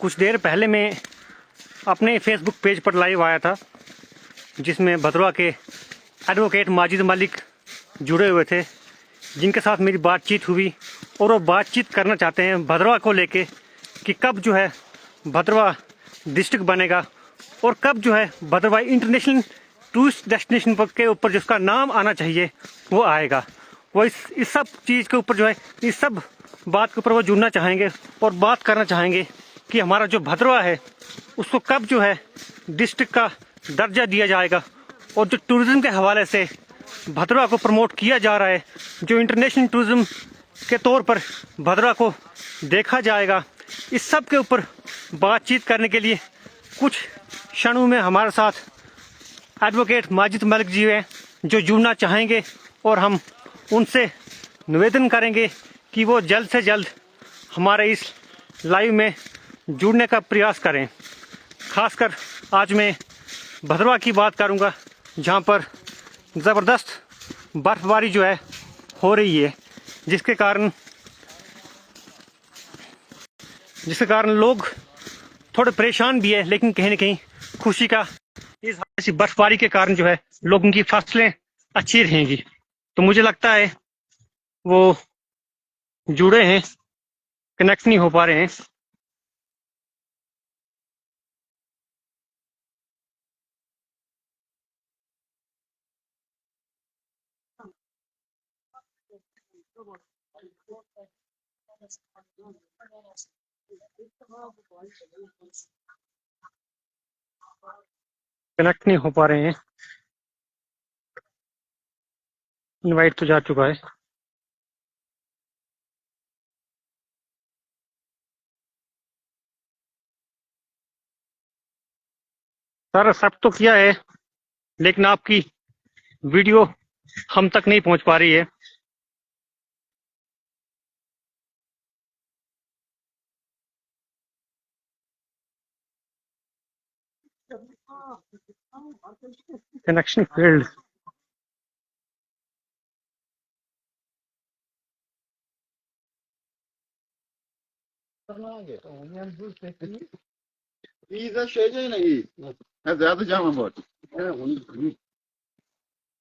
कुछ देर पहले मैं अपने फेसबुक पेज पर लाइव आया था, जिसमें भदरवा के एडवोकेट माजिद मलिक जुड़े हुए थे, जिनके साथ मेरी बातचीत हुई और वो बातचीत करना चाहते हैं भदरवा को लेके कि कब जो है भदरवा डिस्ट्रिक्ट बनेगा और कब जो है भदरवा इंटरनेशनल टूरिस्ट डेस्टिनेशन के ऊपर जिसका नाम आना चाहिए वो आएगा। वो इस सब चीज़ के ऊपर जो है इस सब बात के ऊपर वो जुड़ना चाहेंगे और बात करना चाहेंगे कि हमारा जो भदरवा है उसको कब जो है डिस्ट्रिक्ट का दर्जा दिया जाएगा और जो टूरिज्म के हवाले से भदरवा को प्रमोट किया जा रहा है, जो इंटरनेशनल टूरिज्म के तौर पर भदरवा को देखा जाएगा, इस सब के ऊपर बातचीत करने के लिए कुछ क्षणों में हमारे साथ एडवोकेट माजिद मलिक जी हैं जो जुड़ना चाहेंगे और हम उनसे निवेदन करेंगे कि वो जल्द से जल्द हमारे इस लाइव में जुड़ने का प्रयास करें। खासकर आज मैं भदरवा की बात करूंगा, जहां पर ज़बरदस्त बर्फबारी जो है हो रही है, जिसके कारण लोग थोड़े परेशान भी है, लेकिन कहीं ना कहीं खुशी का इस ऐसी बर्फबारी के कारण जो है लोगों की फसलें अच्छी रहेंगी। तो मुझे लगता है वो जुड़े हैं, कनेक्ट नहीं हो पा रहे हैं। कनेक्ट नहीं हो पा रहे हैं। इनवाइट तो जा चुका है। सर सब तो किया है, लेकिन आपकी वीडियो हम तक नहीं पहुंच पा रही है। Connection failed. İyi şey değil iyi. Hadi hadi canım var.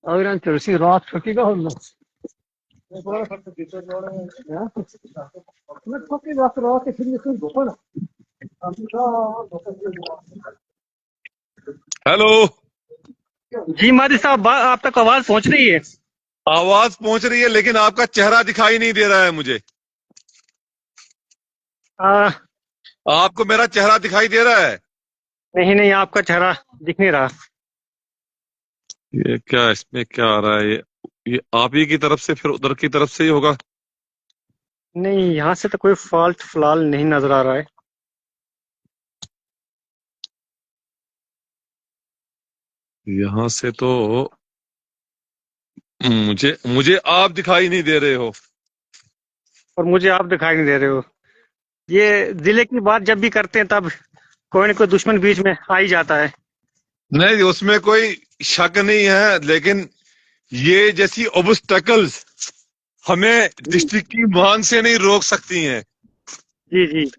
Aynen tersi rahat çöküyor onlar. Ne çok rahat şimdi dokunma. Hello ji Modi साहब, आप तक आवाज पहुंच रही है? आवाज पहुंच रही है, लेकिन आपका चेहरा दिखाई नहीं दे रहा है मुझे। आपको मेरा चेहरा दिखाई दे रहा है? नहीं, आपका चेहरा दिख नहीं रहा। ये क्या, इसमें क्या आ रहा है? ये आप ही की तरफ से, फिर उधर की तरफ से ही होगा। नहीं, यहाँ से तो कोई फॉल्ट फिलहाल नहीं नजर आ रहा है। यहाँ से तो मुझे आप दिखाई नहीं दे रहे हो। और मुझे आप दिखाई नहीं दे रहे हो। ये जिले की बात जब भी करते हैं तब कोई ना कोई दुश्मन बीच में आ ही जाता है। नहीं, उसमें कोई शक नहीं है, लेकिन ये जैसी ऑब्स्टेकल्स हमें डिस्ट्रिक्ट की मान से नहीं रोक सकती हैं। जी जी।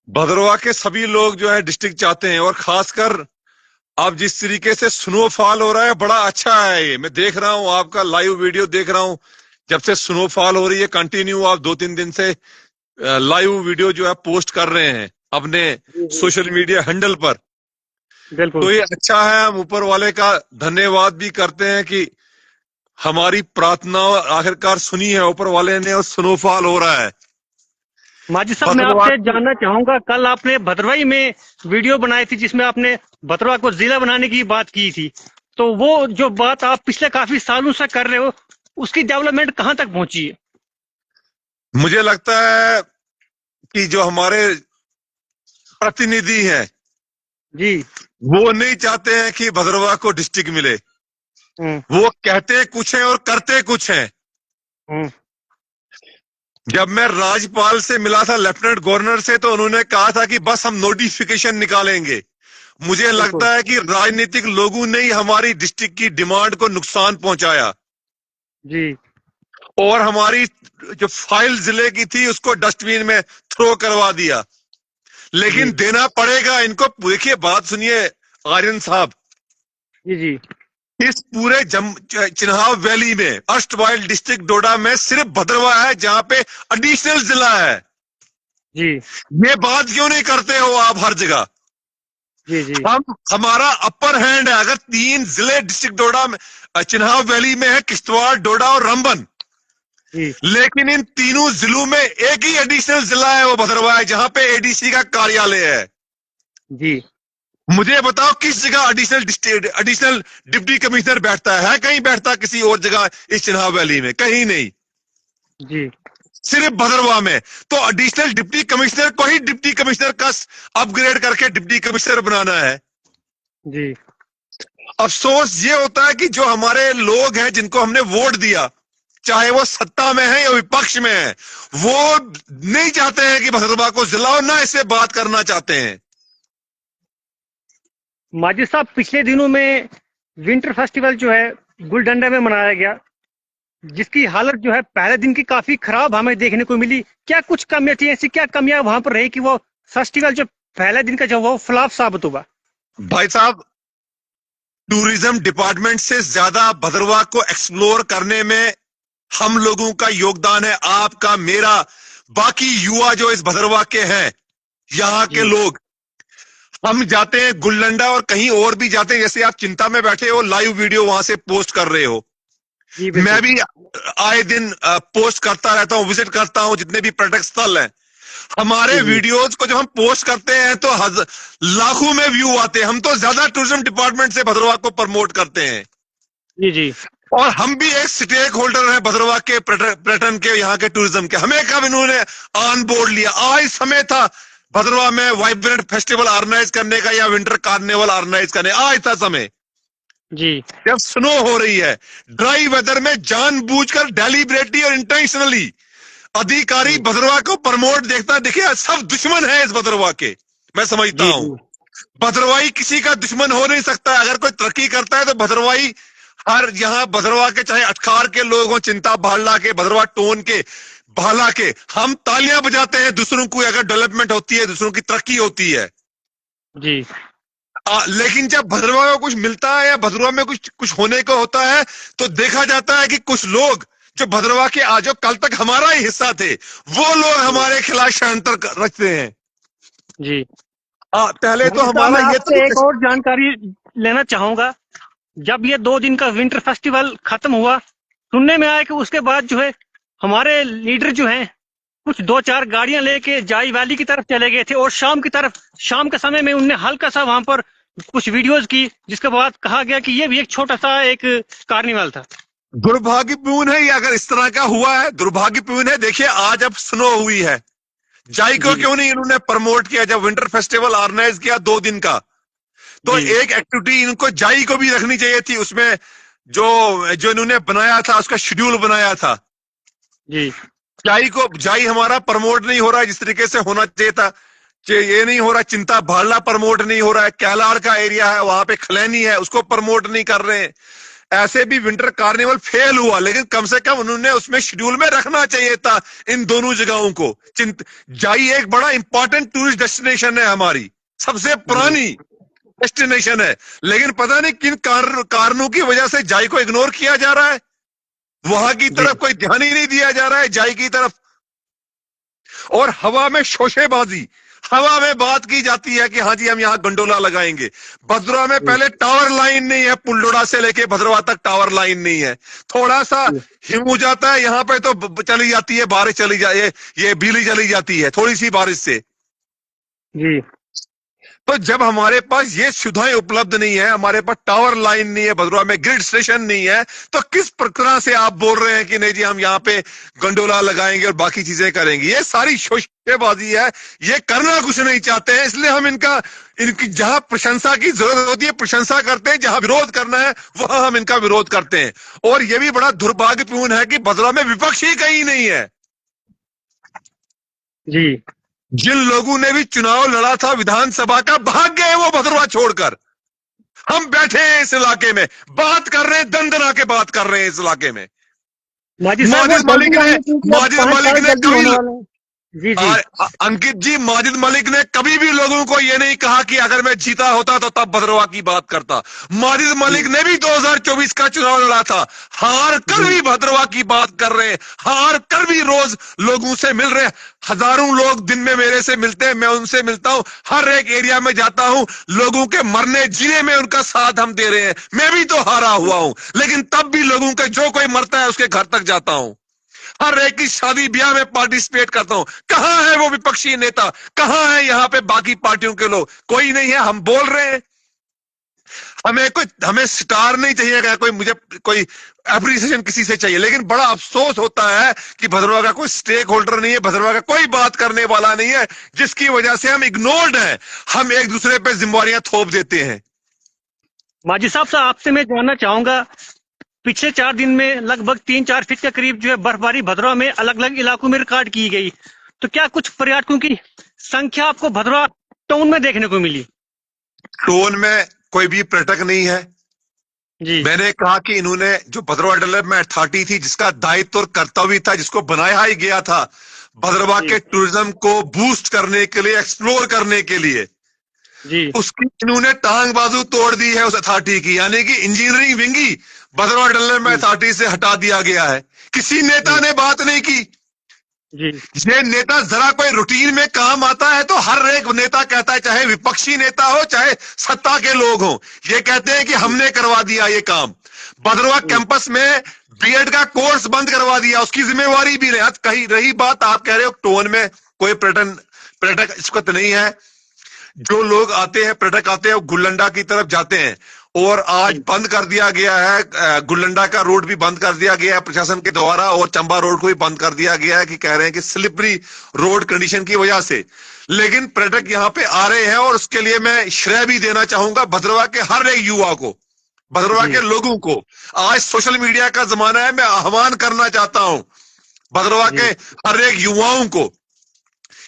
भदरवा के सभी लोग जो है डिस्ट्रिक्ट चाहते हैं, और खासकर अब जिस तरीके से स्नोफॉल हो रहा है, बड़ा अच्छा है। ये मैं देख रहा हूँ, आपका लाइव वीडियो देख रहा हूँ। जब से स्नोफॉल हो रही है कंटिन्यू, आप 2-3 दिन से लाइव वीडियो जो है पोस्ट कर रहे हैं अपने सोशल मीडिया हैंडल पर। बिल्कुल। तो ये अच्छा है। हम ऊपर वाले का धन्यवाद भी करते हैं कि हमारी प्रार्थना आखिरकार सुनी है ऊपर वाले ने, और स्नोफॉल हो रहा है। माजिद साहब, मैं आपसे जानना चाहूंगा, कल आपने भदरवाई में वीडियो बनाई थी जिसमें आपने भदरवा को जिला बनाने की बात की थी। तो वो जो बात आप पिछले काफी सालों से कर रहे हो, उसकी डेवलपमेंट कहां तक पहुंची है? मुझे लगता है कि जो हमारे प्रतिनिधि हैं जी। वो नहीं चाहते हैं कि भदरवा को डिस्ट्रिक्ट मिले। वो कहते कुछ हैं और करते कुछ हैं। जब मैं राज्यपाल से मिला था, लेफ्टिनेंट गवर्नर से, तो उन्होंने कहा था कि बस हम नोटिफिकेशन निकालेंगे। मुझे लगता है कि राजनीतिक लोगों ने ही हमारी डिस्ट्रिक्ट की डिमांड को नुकसान पहुंचाया जी। और हमारी जो फाइल जिले की थी उसको डस्टबिन में थ्रो करवा दिया। लेकिन जी देना पड़ेगा इनको। देखिए बात सुनिए आर्यन साहब, जी जी इस पूरे चिन्हाव वैली में अर्स्टवाइल डिस्ट्रिक्ट डोडा में सिर्फ भद्रवा है जहां पे एडिशनल जिला है। जी ये बात क्यों नहीं करते हो आप हर जगह? जी जी हमारा अपर हैंड है। अगर 3 जिले डिस्ट्रिक्ट डोडा में चिन्हाव वैली में है, किश्तवाड़, डोडा और रामबन, जी लेकिन इन तीनों जिलों में एक ही एडिशनल जिला है, वो भद्रवा है, जहां पे एडीसी का कार्यालय है। जी। मुझे बताओ किस जगह एडिशनल डिप्टी कमिश्नर बैठता है कहीं बैठता किसी और जगह इस चिन्हाव वैली में? कहीं नहीं, जी सिर्फ भद्रवा में। तो एडिशनल डिप्टी कमिश्नर को ही डिप्टी कमिश्नर का अपग्रेड करके डिप्टी कमिश्नर बनाना है। जी अफसोस ये होता है कि जो हमारे लोग हैं जिनको हमने वोट दिया, चाहे वो सत्ता में है या विपक्ष में है, वो नहीं चाहते हैं कि भद्रवा को जिला हो, ना इससे बात करना चाहते हैं। माजिद साहब, पिछले दिनों में विंटर फेस्टिवल जो है गुलडंडा में मनाया गया, जिसकी हालत जो है पहले दिन की काफी खराब हमें देखने को मिली। क्या कुछ कमियां थी, ऐसी क्या कमियां वहां पर रही कि वो फेस्टिवल जो पहले दिन का जो वो फ्लॉप साबित हुआ? भाई साहब, टूरिज्म डिपार्टमेंट से ज्यादा भद्रवा को एक्सप्लोर करने में हम लोगों का योगदान है, आपका, मेरा, बाकी युवा जो इस भद्रवा के हैं, यहाँ के लोग। हम जाते हैं गुलडंडा और कहीं और भी जाते हैं, जैसे आप चिंता में बैठे हो, लाइव वीडियो वहां से पोस्ट कर रहे हो। मैं भी आए दिन पोस्ट करता रहता हूं, विजिट करता हूं जितने भी पर्यटक स्थल हैं। हमारे वीडियोस को जब हम पोस्ट करते हैं तो लाखों में व्यू आते हैं। हम तो ज्यादा टूरिज्म डिपार्टमेंट से भद्रवा को प्रमोट करते हैं। जी जी। और हम भी एक स्टेक होल्डर है भद्रवा के पर्यटन के, यहाँ के टूरिज्म के। हमें कब इन्होंने ऑन बोर्ड लिया? आज समय था भद्रवा में वाइब्रेंट फेस्टिवल ऑर्गेनाइज करने का या विंटर कार्निवल ऑर्गेनाइज करने, आज था समय जी। जब स्नो हो रही है, ड्राई वेदर में जानबूझकर डेलिबरेटली और इंटेंशनली अधिकारी भद्रवा को प्रमोट देखता। देखिए सब दुश्मन है इस भद्रवा के, मैं समझता हूं। भद्रवाई किसी का दुश्मन हो नहीं सकता। अगर कोई तरक्की करता है तो भद्रवाई, हर यहाँ भद्रवा के चाहे अटखार के लोग हो, चिंता भाला के, भद्रवा टोन के, भाला के, हम तालियां बजाते हैं दूसरों को अगर डेवलपमेंट होती है, दूसरों की तरक्की होती है जी। लेकिन जब भद्रवा को कुछ मिलता है या भद्रवा में कुछ होने को होता है तो देखा जाता है कि कुछ लोग जो भद्रवा के आज कल तक हमारा ही हिस्सा थे, वो लोग हमारे खिलाफ षड्यंत्र रचते हैं। जी। पहले तो हमारा ये तो एक और जानकारी लेना चाहूंगा। जब ये 2 दिन का विंटर फेस्टिवल खत्म हुआ, सुनने में आया कि उसके बाद जो है हमारे लीडर जो हैं कुछ 2-4 गाड़ियां लेके जाई वैली की तरफ चले गए थे, और शाम के समय में उनने हल्का सा वहां पर कुछ वीडियोस की, जिसके बाद कहा गया कि ये भी एक छोटा सा एक कार्निवल था। दुर्भाग्यपूर्ण है ये, अगर इस तरह का हुआ है दुर्भाग्यपूर्ण है। देखिए आज अब स्नो हुई है, जाई को क्यों नहीं इन्होंने प्रमोट किया? जब विंटर फेस्टिवल ऑर्गेनाइज किया 2 दिन का, तो एक एक्टिविटी इनको जाई को भी रखनी चाहिए थी। उसमें जो इन्होंने बनाया था, उसका शेड्यूल बनाया था जी। जाई हमारा प्रमोट नहीं हो रहा है जिस तरीके से होना चाहिए था। ये नहीं हो रहा, चिंता भाला प्रमोट नहीं हो रहा है, कैलाड़ का एरिया है वहां पे खलैनी है, उसको प्रमोट नहीं कर रहे हैं। ऐसे भी विंटर कार्निवल फेल हुआ, लेकिन कम से कम उन्होंने उसमें शेड्यूल में रखना चाहिए था इन दोनों जगहों को। जाई एक बड़ा इंपॉर्टेंट टूरिस्ट डेस्टिनेशन है, हमारी सबसे पुरानी डेस्टिनेशन है, लेकिन पता नहीं किन कारणों की वजह से जाई को इग्नोर किया जा रहा है। वहां की तरफ कोई ध्यान ही नहीं दिया जा रहा है, जाई की तरफ। और हवा में शोशेबाजी, हवा में बात की जाती है कि हाँ जी हम यहाँ गंडोला लगाएंगे। भद्रवा में पहले टावर लाइन नहीं है, पुलडोड़ा से लेके भद्रवा तक टावर लाइन नहीं है। थोड़ा सा हिम हो जाता है यहाँ पे तो चली जाती है बारिश, चली जाए ये बिजली चली जाती है थोड़ी सी बारिश से जी। तो जब हमारे पास ये सुविधाएं उपलब्ध नहीं है, हमारे पास टावर लाइन नहीं है, भद्रवा में ग्रिड स्टेशन नहीं है, तो किस प्रकार से आप बोल रहे हैं कि नहीं जी हम यहाँ पे गंडोला लगाएंगे और बाकी चीजें करेंगे? ये सारी शोशेबाजी है, ये करना कुछ नहीं चाहते हैं। इसलिए हम इनकी जहां प्रशंसा की जरूरत होती है प्रशंसा करते हैं, जहां विरोध करना है वहां हम इनका विरोध करते हैं। और ये भी बड़ा दुर्भाग्यपूर्ण है कि भद्रवा में विपक्ष ही कहीं नहीं है। जी। जिन लोगों ने भी चुनाव लड़ा था विधानसभा का, भाग गए वो भद्रवा छोड़कर। हम बैठे हैं इस इलाके में, बात कर रहे हैं, दंदना के बात कर रहे हैं इस इलाके में। माजिद मलिक ने जी जी और अंकित जी, माजिद मलिक ने कभी भी लोगों को ये नहीं कहा कि अगर मैं जीता होता तो तब भद्रवाह की बात करता। माजिद मलिक ने भी 2024 का चुनाव लड़ा था, हार कर जी भी भद्रवाह की बात कर रहे हैं, हार कर भी रोज लोगों से मिल रहे हैं। हजारों लोग दिन में मेरे से मिलते हैं, मैं उनसे मिलता हूं, हर एक एरिया में जाता हूं, लोगों के मरने जीने में उनका साथ हम दे रहे हैं। मैं भी तो हारा हुआ हूं, लेकिन तब भी लोगों के जो कोई मरता है उसके घर तक जाता हूं, हर एक की शादी ब्याह में पार्टिसिपेट करता हूं। कहां है वो विपक्षी नेता, कहां है यहां पे बाकी पार्टियों के लोग? कोई नहीं है। हम बोल रहे हैं, हमें स्टार नहीं चाहिए, कोई मुझे कोई एप्रिसिएशन किसी से चाहिए, लेकिन बड़ा अफसोस होता है कि भद्रवाह का कोई स्टेक होल्डर नहीं है, भद्रवाह का कोई बात करने वाला नहीं है, जिसकी वजह से हम इग्नोर्ड हैं, हम एक दूसरे पे जिम्मेवारियां थोप देते हैं। माजिद साहब, आपसे मैं जानना चाहूंगा, पिछले 4 दिन में लगभग 3-4 फीट के करीब जो है बर्फबारी भद्रवाह में अलग अलग इलाकों में रिकॉर्ड की गई, तो क्या कुछ पर्यटकों की संख्या आपको भद्रवाह टाउन में देखने को मिली? टोन में कोई भी पर्यटक नहीं है। जी मैंने कहा कि इन्होंने जो भद्रवाह डेवलपमेंट अथॉरिटी थी, जिसका दायित्व और कर्तव्य था, जिसको बनाया ही गया था भद्रवाह के टूरिज्म को बूस्ट करने के लिए, एक्सप्लोर करने के लिए, जी उसकी इन्होंने टांग बाजू तोड़ दी है उस अथॉरिटी की, यानी कि इंजीनियरिंग विंग ही भद्रवाह डेवलपमेंट अथॉरिटी से हटा दिया गया है। किसी नेता ने बात नहीं की। जी ये नेता जरा कोई रूटीन में काम आता है तो हर एक नेता कहता है, चाहे विपक्षी नेता हो चाहे सत्ता के लोग हो, ये कहते हैं कि हमने करवा दिया ये काम। भद्रवाह कैंपस में बीएड का कोर्स बंद करवा दिया, उसकी जिम्मेवारी भी ले। कहीं रही बात, आप कह रहे हो टोन में कोई पर्यटक इस वक्त नहीं है। जो लोग आते हैं, पर्यटक आते हैं, वो गुल्लंडा की तरफ जाते हैं, और आज बंद कर दिया गया है, गुल्लंडा का रोड भी बंद कर दिया गया है प्रशासन के द्वारा, और चंबा रोड को भी बंद कर दिया गया है, कि कह रहे हैं कि स्लिपरी रोड कंडीशन की वजह से। लेकिन पर्यटक यहाँ पे आ रहे हैं, और उसके लिए मैं श्रेय भी देना चाहूंगा भद्रवाह के हर एक युवा को, भद्रवाह के लोगों को। आज सोशल मीडिया का जमाना है, मैं आह्वान करना चाहता हूं भद्रवाह के हर एक युवाओं को,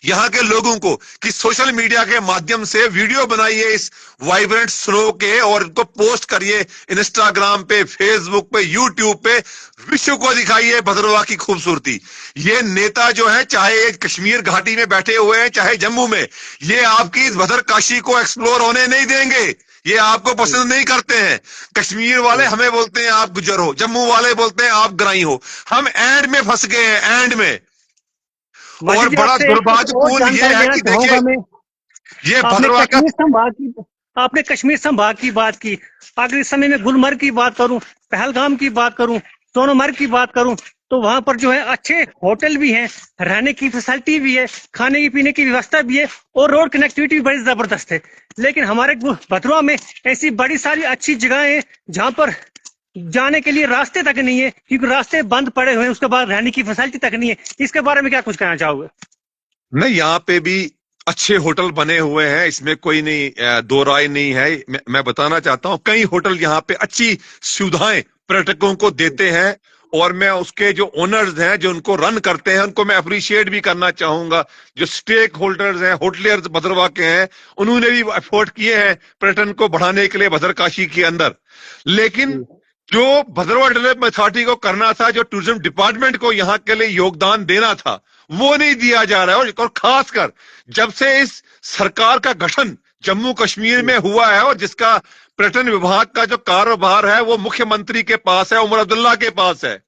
यहाँ के लोगों को, कि सोशल मीडिया के माध्यम से वीडियो बनाइए इस वाइब्रेंट स्नो के, और इनको पोस्ट करिए इंस्टाग्राम पे, फेसबुक पे, यूट्यूब पे, विश्व को दिखाइए भद्रवाह की खूबसूरती। ये नेता जो है, चाहे ये कश्मीर घाटी में बैठे हुए हैं चाहे जम्मू में, ये आपकी इस भद्रकाशी को एक्सप्लोर होने नहीं देंगे। ये आपको पसंद नहीं करते हैं। कश्मीर वाले हमें बोलते हैं आप गुजर हो, जम्मू वाले बोलते हैं आप ग्राई हो। हम एंड में फंस गए हैं, एंड में। और बड़ा दुर्भाग्यपूर्ण ये है कि देखिए, ये भद्रवाह का, आपने कश्मीर संभाग की बात की, अगर इस समय में गुलमर्ग की बात करूं, पहलगाम की बात करूं, सोनमर्ग की बात करूं, तो वहां पर जो है अच्छे होटल भी हैं, रहने की फैसिलिटी भी है, खाने की पीने की व्यवस्था भी है, और रोड कनेक्टिविटी भी बड़ी जबरदस्त है। लेकिन हमारे भद्रवाह में ऐसी बड़ी सारी अच्छी जगह है जहां पर जाने के लिए रास्ते तक नहीं है, क्योंकि रास्ते बंद पड़े हुए हैं, उसके बाद रहने की फैसिलिटी तक नहीं है। इसके बारे में क्या कुछ कहना चाहोगे? नहीं, यहाँ पे भी अच्छे होटल बने हुए हैं, इसमें कोई नहीं, दो राय नहीं है। मैं बताना चाहता हूँ, कई होटल यहाँ पे अच्छी सुविधाएं पर्यटकों को देते हैं, और मैं उसके जो ओनर्स हैं, जो उनको रन करते हैं, उनको मैं अप्रिशिएट भी करना चाहूंगा। जो स्टेक होल्डर्स हैं, होटलियर्स भद्रवाह के हैं, उन्होंने भी एफर्ट किए हैं पर्यटन को बढ़ाने के लिए भद्रकाशी के अंदर। लेकिन जो भद्रवाह डेवलपमेंट अथॉरिटी को करना था, जो टूरिज्म डिपार्टमेंट को यहाँ के लिए योगदान देना था, वो नहीं दिया जा रहा है। और खासकर जब से इस सरकार का गठन जम्मू कश्मीर में हुआ है, और जिसका पर्यटन विभाग का जो कारोबार है वो मुख्यमंत्री के पास है, उमर अब्दुल्ला के पास है।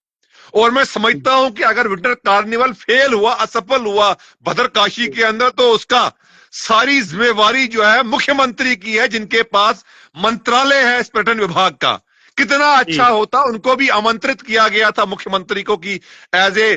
और मैं समझता हूं कि अगर विंटर कार्निवल फेल हुआ, असफल हुआ भद्रकाशी के अंदर, तो उसका सारी जिम्मेवारी जो है मुख्यमंत्री की है, जिनके पास मंत्रालय है इस पर्यटन विभाग का। कितना अच्छा होता, उनको भी आमंत्रित किया गया था मुख्यमंत्री को, कि एज ए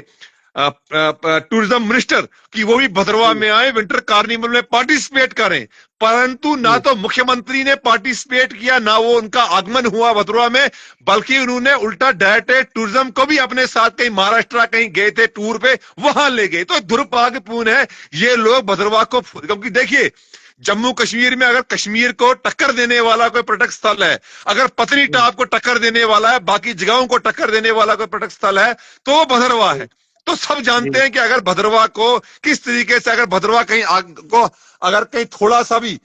टूरिज्म मिनिस्टर, कि वो भी भद्रवाह में आए, विंटर कार्निवल में पार्टिसिपेट करें। परंतु ना तो मुख्यमंत्री ने पार्टिसिपेट किया, ना वो उनका आगमन हुआ भद्रवाह में, बल्कि उन्होंने उल्टा डायरेक्ट टूरिज्म को भी अपने साथ, कहीं महाराष्ट्र कहीं गए थे टूर पे, वहां ले गए। तो दुर्भाग्यपूर्ण है ये लोग भद्रवाह को, क्योंकि देखिए जम्मू कश्मीर में अगर कश्मीर को टक्कर देने वाला कोई पर्यटक स्थल है, अगर पत्नीटॉप को टक्कर देने वाला है, बाकी जगहों को टक्कर देने वाला कोई पर्यटक स्थल है, तो वो भद्रवाह है। तो सब जानते हैं कि अगर भद्रवाह को किस तरीके से, अगर भद्रवाह कहीं अगर कहीं थोड़ा सा भी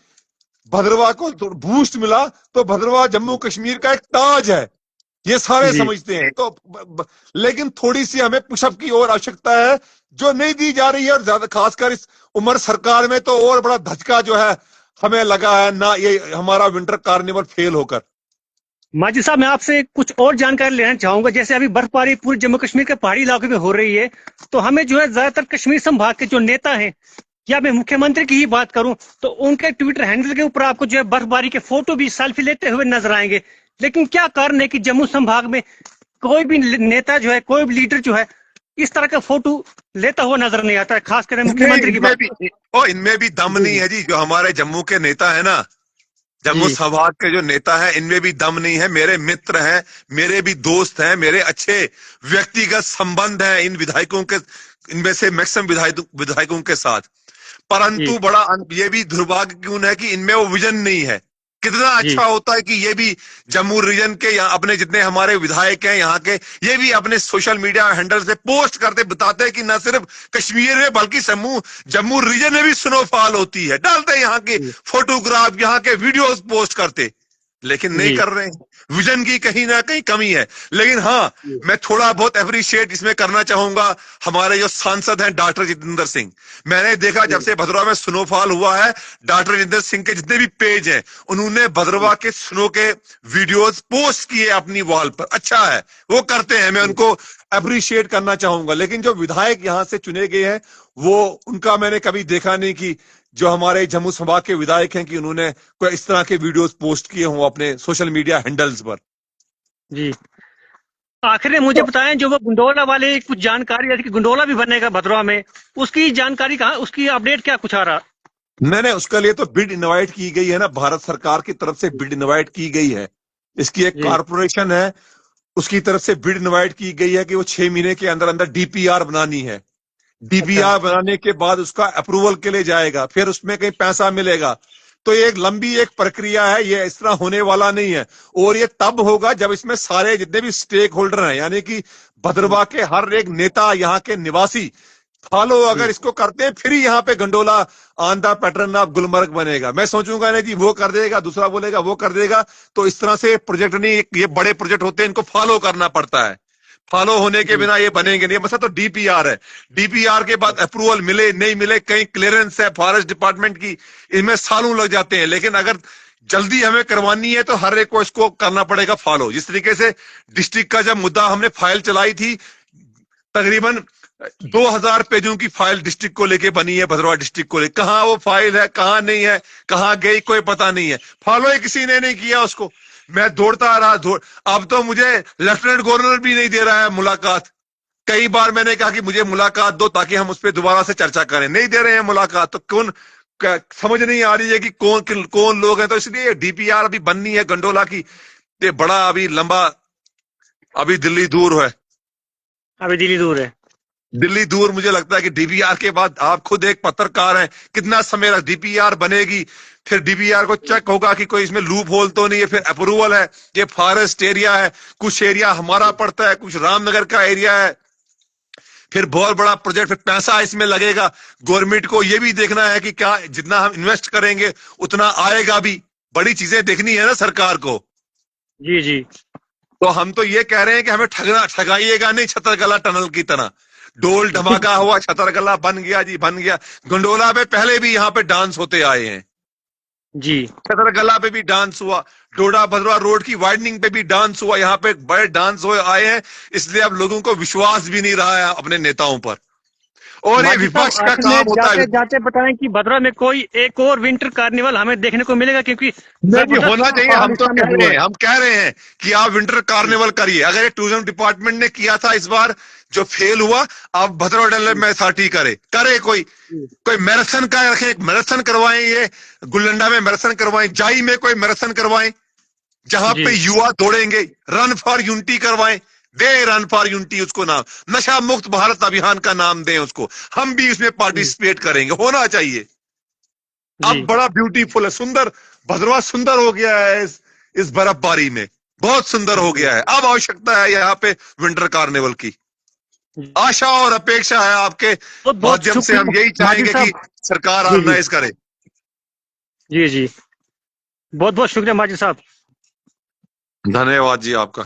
भद्रवाह को बूस्ट मिला, तो भद्रवाह जम्मू कश्मीर का एक ताज है। ये सारे जी समझते हैं। तो लेकिन थोड़ी सी हमें पुशअप की और आवश्यकता है जो नहीं दी जा रही है, और ज्यादा खासकर इस उम्र सरकार में तो और बड़ा धचका जो है हमें लगा है ना, ये हमारा विंटर कार्निवल फेल होकर। माजिद साहब, मैं आपसे कुछ और जानकारी लेना चाहूंगा। जैसे अभी बर्फबारी पूरे जम्मू कश्मीर के पहाड़ी इलाकों में हो रही है, तो हमें जो है ज्यादातर कश्मीर संभाग के जो नेता हैं, या मैं मुख्यमंत्री की ही बात करूं, तो उनके ट्विटर हैंडल के ऊपर आपको जो है बर्फबारी के फोटो भी सेल्फी लेते हुए नजर आएंगे। लेकिन क्या कारण है कि जम्मू संभाग में कोई भी नेता जो है, कोई भी लीडर जो है, इस तरह का फोटो लेता हुआ नजर नहीं आता है, खासकर मुख्यमंत्री की इनमें बात। भी इनमें भी दम जी नहीं है जी। जो हमारे जम्मू के नेता है ना, जम्मू जी संभाग के जो नेता हैं, इनमें भी दम नहीं है। मेरे मित्र हैं, मेरे भी दोस्त हैं, मेरे अच्छे व्यक्तिगत संबंध हैं इन विधायकों के, इनमें से मैक्सिमम विधायकों के साथ। जी परंतु बड़ा ये भी दुर्भाग्यपूर्ण है कि इनमें वो विजन नहीं है। कितना जी अच्छा होता है कि ये भी जम्मू रीजन के यहाँ अपने जितने हमारे विधायक हैं यहाँ के, ये भी अपने सोशल मीडिया हैंडल से पोस्ट करते बताते हैं कि न सिर्फ कश्मीर में बल्कि जम्मू रीजन में भी स्नोफॉल होती है, डालते हैं यहाँ के फोटोग्राफ, यहाँ के वीडियोस पोस्ट करते, लेकिन नहीं जी कर रहे हैं। विजन की कहीं ना कहीं कमी है। लेकिन हाँ, मैं थोड़ा बहुत अप्रिशिएट इसमें करना चाहूंगा हमारे जो सांसद हैं डॉक्टर जितेंद्र सिंह। मैंने देखा जब से भद्रवा में स्नोफॉल हुआ है, डॉक्टर जितेंद्र सिंह के जितने भी पेज हैं, उन्होंने भद्रवा के स्नो के वीडियोस पोस्ट किए अपनी वॉल पर। अच्छा है, वो करते हैं, मैं उनको अप्रिशिएट करना चाहूंगा। लेकिन जो विधायक यहां से चुने गए हैं, वो उनका मैंने कभी देखा नहीं कि जो हमारे जम्मू संभाग के विधायक हैं कि उन्होंने कोई इस तरह के वीडियोस पोस्ट किए हों अपने सोशल मीडिया हैंडल्स पर। जी। आखिर में मुझे बताएं, जो वो गुंडोला वाले कुछ जानकारी है कि गुंडोला भी बनेगा भद्रवा में, उसकी जानकारी कहाँ, उसकी अपडेट क्या कुछ आ रहा? मैंने उसके लिए तो बिड इनवाइट की गई है ना, भारत सरकार की तरफ से बिड इनवाइट की गई है। इसकी एक जी कारपोरेशन है, उसकी तरफ से बिड इनवाइट की गई है कि वो 6 महीने के अंदर अंदर डीपीआर बनानी है। अच्छा डीपीआर बनाने के बाद उसका अप्रूवल के लिए जाएगा, फिर उसमें कहीं पैसा मिलेगा। तो ये एक लंबी एक प्रक्रिया है, ये इस तरह होने वाला नहीं है। और ये तब होगा जब इसमें सारे जितने भी स्टेक होल्डर हैं, यानी कि भद्रवा के हर एक नेता, यहाँ के निवासी फॉलो अगर इसको करते हैं, फिर ही यहाँ पे gondola Andhra pattern of Gulmarg बनेगा। मैं सोचूंगा नहीं जी वो कर देगा, दूसरा बोलेगा वो कर देगा, तो इस तरह से प्रोजेक्ट नहीं, ये बड़े प्रोजेक्ट होते हैं, इनको फॉलो करना पड़ता है। फॉलो होने के बिना ये बनेंगे नहीं। मसला तो डीपीआर है, डीपीआर के बाद अप्रूवल मिले नहीं मिले, कहीं क्लियरेंस है फॉरेस्ट डिपार्टमेंट की, इसमें सालों लग जाते हैं। लेकिन अगर जल्दी हमें करवानी है तो हर एक को इसको करना पड़ेगा फॉलो। जिस तरीके से डिस्ट्रिक्ट का जब मुद्दा हमने फाइल चलाई थी, तकरीबन 2000 पेजों की फाइल डिस्ट्रिक्ट को लेके बनी है, भद्रवा डिस्ट्रिक्ट को लेकर। कहां वो फाइल है, कहां नहीं है, कहां गई, कोई पता नहीं है। फॉलो ही किसी ने नहीं किया उसको। मैं दौड़ता रहा, अब तो मुझे लेफ्टिनेंट गवर्नर भी नहीं दे रहा है मुलाकात। कई बार मैंने कहा कि मुझे मुलाकात दो ताकि हम उस पर दोबारा से चर्चा करें, नहीं दे रहे हैं मुलाकात। तो कौन, समझ नहीं आ रही है कि कौन लोग हैं। तो इसलिए डीपीआर अभी बननी है गंडोला की, ये बड़ा अभी लंबा, अभी दिल्ली दूर है, अभी दिल्ली दूर है। दिल्ली दूर। मुझे लगता है कि डीपीआर के बाद, आप खुद एक पत्रकार हैं, कितना समय डीपीआर बनेगी, फिर डीपीआर को चेक होगा कि कोई इसमें लूप होल तो नहीं है, फिर अप्रूवल है। ये फॉरेस्ट एरिया है, कुछ एरिया हमारा पड़ता है, कुछ रामनगर का एरिया है, फिर बहुत बड़ा प्रोजेक्ट, फिर पैसा इसमें लगेगा। गवर्नमेंट को ये भी देखना है कि क्या जितना हम इन्वेस्ट करेंगे उतना आएगा भी। बड़ी चीजें देखनी है ना सरकार को। जी जी तो हम तो ये कह रहे हैं कि हमें ठगाइएगा नहीं छतरगला टनल की तरह। डोल धमाका हुआ, छतरगला बन गया जी, बन गया। गंडोला पे पहले भी यहाँ पे डांस होते आए हैं जी। छतरगला पे भी डांस हुआ, डोडा भद्रवा रोड की वाइडनिंग पे भी डांस हुआ, यहाँ पे बड़े डांस हुए आए हैं। इसलिए अब लोगों को विश्वास भी नहीं रहा है अपने नेताओं पर। और ये माजिद साहब, विपक्ष का आखिर काम में होता जाते है। जाते बताएं कि भद्रवा में कोई एक और विंटर कार्निवल हमें देखने को मिलेगा, क्योंकि नहीं जी, होना चाहिए। हम तो कह रहे हैं, है। हम कह रहे हैं कि आप विंटर कार्निवल करिए। अगर ये टूरिज्म डिपार्टमेंट ने किया था इस बार जो फेल हुआ, आप भद्रवा डल में साथी करे कोई मैराथन का रखें, मैराथन करवाएं, ये गुल्लंडा में मैराथन करवाएं, जाई में कोई मैराथन करवाएं जहां पे युवा दौड़ेंगे, रन फॉर यूनिटी करवाएं, दे रन फॉर यूनिटी उसको नाम, नशा मुक्त भारत अभियान का नाम दें उसको, हम भी इसमें पार्टिसिपेट करेंगे। होना चाहिए। अब बड़ा ब्यूटीफुल है, सुंदर भद्रवा सुंदर हो गया है इस बर्फबारी में, बहुत सुंदर हो गया है। अब आवश्यकता है यहाँ पे विंटर कार्निवल की। आशा और अपेक्षा है आपके माध्यम से, हम यही चाहेंगे कि सरकार ऑर्गेनाइज करे। जी जी, बहुत बहुत शुक्रिया माजिद साहब। धन्यवाद जी आपका।